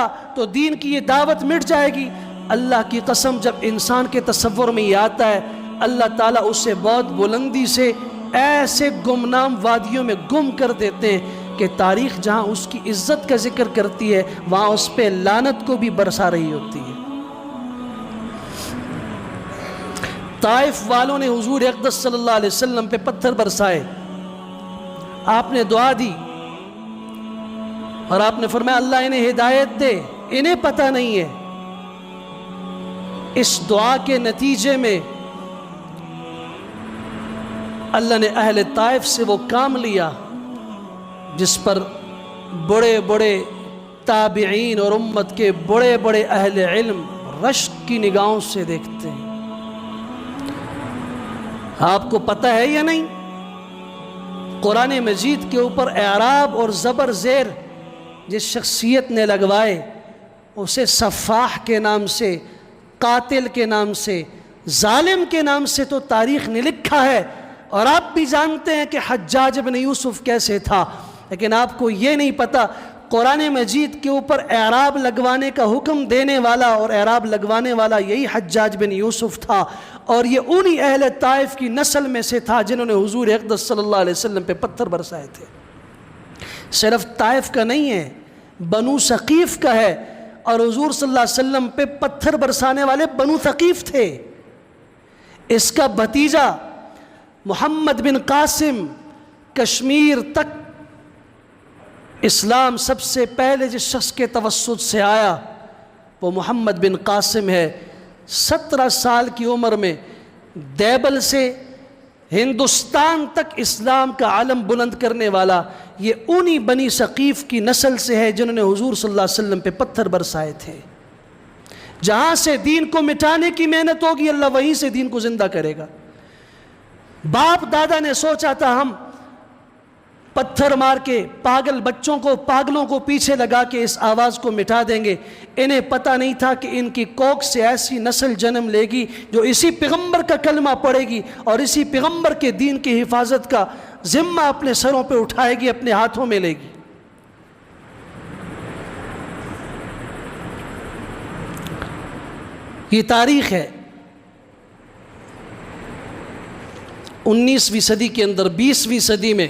لگا تو دین کی یہ دعوت مٹ جائے گی۔ اللہ کی قسم جب انسان کے تصور میں یہ آتا ہے، اللہ تعالیٰ اسے بہت بلندی سے ایسے گمنام وادیوں میں گم کر دیتے ہیں کہ تاریخ جہاں اس کی عزت کا ذکر کرتی ہے وہاں اس پہ لعنت کو بھی برسا رہی ہوتی ہے۔ طائف والوں نے حضور اقدس صلی اللہ علیہ وسلم پہ پتھر برسائے، آپ نے دعا دی اور آپ نے فرمایا اللہ انہیں ہدایت دے، انہیں پتہ نہیں ہے۔ اس دعا کے نتیجے میں اللہ نے اہل طائف سے وہ کام لیا جس پر بڑے بڑے تابعین اور امت کے بڑے بڑے اہل علم رشک کی نگاہوں سے دیکھتے ہیں۔ آپ کو پتہ ہے یا نہیں، قرآن مجید کے اوپر اعراب اور زبر زیر جس شخصیت نے لگوائے اسے سفاح کے نام سے، قاتل کے نام سے، ظالم کے نام سے تو تاریخ نے لکھا ہے، اور آپ بھی جانتے ہیں کہ حجاج بن یوسف کیسے تھا، لیکن آپ کو یہ نہیں پتہ قرآن مجید کے اوپر اعراب لگوانے کا حکم دینے والا اور اعراب لگوانے والا یہی حجاج بن یوسف تھا، اور یہ انہی اہل طائف کی نسل میں سے تھا جنہوں نے حضور اقدس صلی اللہ علیہ وسلم پہ پتھر برسائے تھے۔ صرف طائف کا نہیں ہے، بنو ثقیف کا ہے، اور حضور صلی اللہ علیہ وسلم پہ پتھر برسانے والے بنو ثقیف تھے۔ اس کا بھتیجا محمد بن قاسم کشمیر تک اسلام سب سے پہلے جس شخص کے توسط سے آیا وہ محمد بن قاسم ہے۔ 17 سال کی عمر میں دیبل سے ہندوستان تک اسلام کا علم بلند کرنے والا یہ انہی بنی ثقیف کی نسل سے ہے جنہوں نے حضور صلی اللہ علیہ وسلم پہ پتھر برسائے تھے۔ جہاں سے دین کو مٹانے کی محنت ہوگی اللہ وہیں سے دین کو زندہ کرے گا۔ باپ دادا نے سوچا تھا ہم پتھر مار کے پاگل بچوں کو، پاگلوں کو پیچھے لگا کے اس آواز کو مٹا دیں گے، انہیں پتہ نہیں تھا کہ ان کی کوکھ سے ایسی نسل جنم لے گی جو اسی پیغمبر کا کلمہ پڑھے گی اور اسی پیغمبر کے دین کی حفاظت کا ذمہ اپنے سروں پہ اٹھائے گی، اپنے ہاتھوں میں لے گی۔ یہ تاریخ ہے۔ 19ویں صدی کے اندر 20ویں صدی میں